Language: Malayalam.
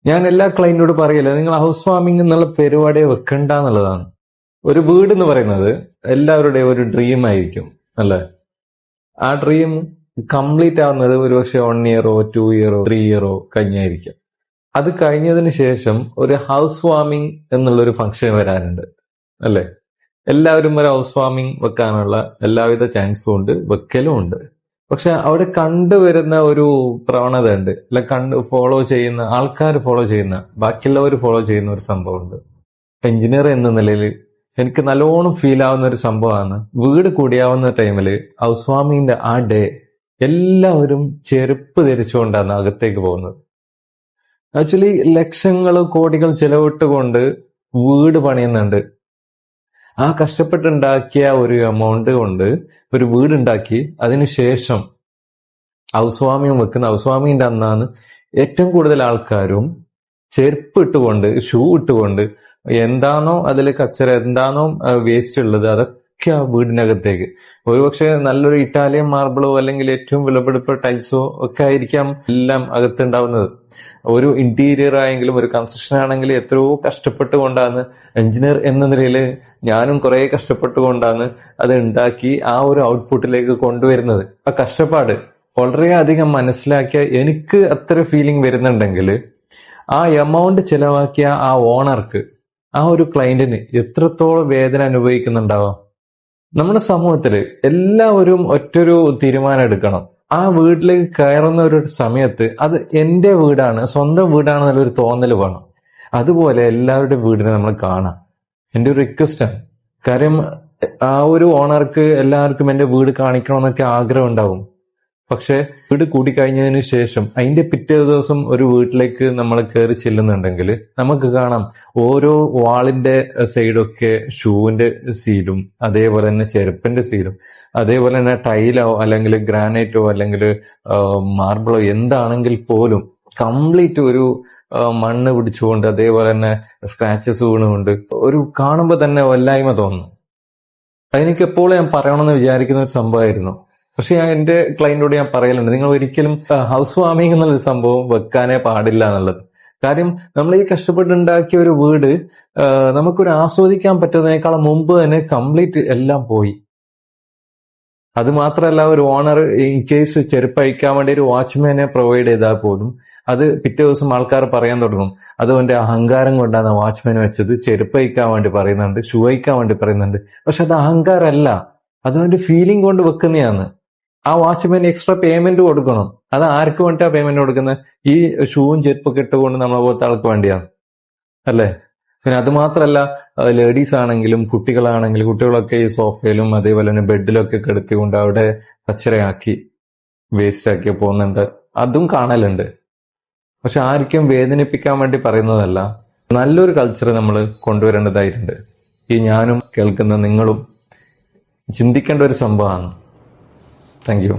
ഞാൻ എല്ലാ ക്ലയന്റിനോട് പറയില്ല, നിങ്ങൾ ഹൗസ് വാമിംഗ് എന്നുള്ള പരിപാടിയെ വെക്കണ്ട എന്നുള്ളതാണ്. ഒരു വീട് എന്ന് പറയുന്നത് എല്ലാവരുടെയും ഒരു ഡ്രീം ആയിരിക്കും അല്ലെ? ആ ഡ്രീം കംപ്ലീറ്റ് ആവുന്നത് ഒരുപക്ഷെ 1 ഇയറോ 2 ഇയറോ 3 ഇയറോ കഴിഞ്ഞായിരിക്കും. അത് കഴിഞ്ഞതിന് ശേഷം ഒരു ഹൗസ് വാമിംഗ് എന്നുള്ളൊരു ഫംഗ്ഷൻ വരാനുണ്ട് അല്ലെ? എല്ലാവരും ഒരു ഹൗസ് വാമിംഗ് വെക്കാനുള്ള എല്ലാവിധ ചാൻസും ഉണ്ട്, വെക്കലും ഉണ്ട്. പക്ഷെ അവിടെ കണ്ടുവരുന്ന ഒരു പ്രവണത ഉണ്ട്, അല്ല ഫോളോ ചെയ്യുന്ന ആൾക്കാർ, ഫോളോ ചെയ്യുന്ന ബാക്കിയുള്ളവർ ഫോളോ ചെയ്യുന്ന ഒരു സംഭവമുണ്ട്. എഞ്ചിനീയർ എന്ന നിലയിൽ എനിക്ക് നല്ലോണം ഫീൽ ആവുന്ന ഒരു സംഭവമാണ്, വീട് കൂടിയാവുന്ന ടൈമിൽ ഹൗസ് വാമിങ്ങിന്റെ ആ ഡേ എല്ലാവരും ചെരുപ്പ് ധരിച്ചുകൊണ്ടാണ് അകത്തേക്ക് പോകുന്നത്. ആക്ച്വലി ലക്ഷങ്ങൾ കോടികൾ ചെലവിട്ടുകൊണ്ട് വീട് പണിയുന്നുണ്ട്. ആ കഷ്ടപ്പെട്ടുണ്ടാക്കിയ ഒരു എമൗണ്ട് കൊണ്ട് ഒരു വീടുണ്ടാക്കി അതിനുശേഷം ഹൗസ് വാമിങ് വെക്കുന്ന ഹൗസ് വാമിങ്ങിന്റെ അന്നാണ് ഏറ്റവും കൂടുതൽ ആൾക്കാരും ചെരുപ്പ് ഇട്ടുകൊണ്ട്, ഷൂ ഇട്ടുകൊണ്ട്, എന്താണോ അതിൽ കച്ചറ, എന്താണോ വേസ്റ്റ് ഉള്ളത് അതൊക്കെ ആ വീടിനകത്തേക്ക്. ഒരുപക്ഷെ നല്ലൊരു ഇറ്റാലിയൻ മാർബിളോ അല്ലെങ്കിൽ ഏറ്റവും വിലപിടിപ്പ ടൈൽസോ ഒക്കെ ആയിരിക്കാം എല്ലാം അകത്തുണ്ടാവുന്നത്. ഒരു ഇന്റീരിയർ ആയെങ്കിലും ഒരു കൺസ്ട്രക്ഷൻ ആണെങ്കിലും എത്രയോ കഷ്ടപ്പെട്ടുകൊണ്ടാണ്, എഞ്ചിനീയർ എന്ന നിലയിൽ ഞാനും കുറെ കഷ്ടപ്പെട്ടുകൊണ്ടാണ് അത് ഉണ്ടാക്കി ആ ഒരു ഔട്ട്പുട്ടിലേക്ക് കൊണ്ടുവരുന്നത്. ആ കഷ്ടപ്പാട് വളരെയധികം മനസ്സിലാക്കിയ എനിക്ക് അത്ര ഫീലിംഗ് വരുന്നുണ്ടെങ്കിൽ ആ എമൗണ്ട് ചെലവാക്കിയ ആ ഓണർക്ക്, ആ ഒരു ക്ലയന്റിന് എത്രത്തോളം വേദന അനുഭവിക്കുന്നുണ്ടാവാം. നമ്മുടെ സമൂഹത്തില് എല്ലാവരും ഒറ്റൊരു തീരുമാനം എടുക്കണം. ആ വീട്ടിലേക്ക് കയറുന്ന ഒരു സമയത്ത് അത് എന്റെ വീടാണ്, സ്വന്തം വീടാണെന്നുള്ളൊരു തോന്നൽ വേണം. അതുപോലെ എല്ലാവരുടെ വീടിനെ നമ്മൾ കാണാം. എന്റെ ഒരു റിക്വസ്റ്റാണ്. കാര്യം ആ ഒരു ഓണർക്ക് എല്ലാവർക്കും എന്റെ വീട് കാണിക്കണമെന്നൊക്കെ ആഗ്രഹം ഉണ്ടാവും. പക്ഷെ വീട് കൂടിക്കഴിഞ്ഞതിന് ശേഷം അതിന്റെ പിറ്റേ ദിവസം ഒരു വീട്ടിലേക്ക് നമ്മൾ കയറി ചെല്ലുന്നുണ്ടെങ്കിൽ നമുക്ക് കാണാം ഓരോ വാളിന്റെ സൈഡൊക്കെ ഷൂവിന്റെ സീലും, അതേപോലെ തന്നെ ചെരുപ്പിന്റെ സീലും, അതേപോലെ തന്നെ ടൈലോ അല്ലെങ്കിൽ ഗ്രാനൈറ്റോ അല്ലെങ്കിൽ മാർബിളോ എന്താണെങ്കിൽ പോലും കംപ്ലീറ്റ് ഒരു മണ്ണ് പിടിച്ചുകൊണ്ട്, അതേപോലെ തന്നെ സ്ക്രാച്ചസ് വീണുകൊണ്ട് ഒരു കാണുമ്പോൾ തന്നെ വല്ലായ്മ തോന്നുന്നു. അതെനിക്ക് എപ്പോഴും ഞാൻ പറയണമെന്ന് വിചാരിക്കുന്ന ഒരു സംഭവമായിരുന്നു. പക്ഷെ ഞാൻ എന്റെ ക്ലയന്റിനോട് ഞാൻ പറയലുണ്ട്, നിങ്ങൾ ഒരിക്കലും ഹൗസ് വാമിംഗ് എന്നുള്ളൊരു സംഭവം വെക്കാനേ പാടില്ല എന്നുള്ളത്. കാര്യം നമ്മൾ ഈ കഷ്ടപ്പെട്ടുണ്ടാക്കിയ ഒരു വീട് നമുക്കൊരു ആസ്വദിക്കാൻ പറ്റുന്നതിനേക്കാളും മുമ്പ് തന്നെ കംപ്ലീറ്റ് എല്ലാം പോയി. അത് മാത്രമല്ല, ഒരു ഓണർ ഇൻ കേസ് ചെരുപ്പ് അഴിക്കാൻ വേണ്ടി ഒരു വാച്ച്മാനെ പ്രൊവൈഡ് ചെയ്താൽ പോലും അത് പിറ്റേ ദിവസം ആൾക്കാർ പറയാൻ തുടങ്ങും, അത് അവന്റെ അഹങ്കാരം കൊണ്ടാണ് വാച്ച്മാൻ വെച്ചത്. ചെരുപ്പ് അഴിക്കാൻ വേണ്ടി പറയുന്നുണ്ട്, ഷൂ അഴിക്കാൻ വേണ്ടി പറയുന്നുണ്ട്. പക്ഷെ അത് അഹങ്കാരമല്ല, അത് അവന്റെ ഫീലിംഗ് കൊണ്ട് വെക്കുന്നതാണ്. ആ വാച്ച്മാൻ എക്സ്ട്രാ പേയ്മെന്റ് കൊടുക്കണം. അത് ആർക്ക് വേണ്ടിയാ പേയ്മെന്റ് കൊടുക്കുന്നത്? ഈ ഷൂവും ചെരുപ്പൊക്കെ ഇട്ടുകൊണ്ട് നമ്മളെ പോലത്തെ ആൾക്ക് വേണ്ടിയാണ് അല്ലേ? പിന്നെ അത് മാത്രമല്ല, ലേഡീസ് ആണെങ്കിലും കുട്ടികളാണെങ്കിലും കുട്ടികളൊക്കെ ഈ സോഫയിലും അതേപോലെ തന്നെ ബെഡിലൊക്കെ കിടത്തിക്കൊണ്ട് അവിടെ കച്ചറയാക്കി വേസ്റ്റ് ആക്കി പോകുന്നുണ്ട്. അതും കാണലുണ്ട്. പക്ഷെ ആർക്കും വേദനിപ്പിക്കാൻ വേണ്ടി പറയുന്നതല്ല. നല്ലൊരു കൾച്ചർ നമ്മൾ കൊണ്ടുവരേണ്ടതായിട്ടുണ്ട്. ഈ ഞാനും കേൾക്കുന്ന നിങ്ങളും ചിന്തിക്കേണ്ട ഒരു സംഭവമാണ്. Thank you.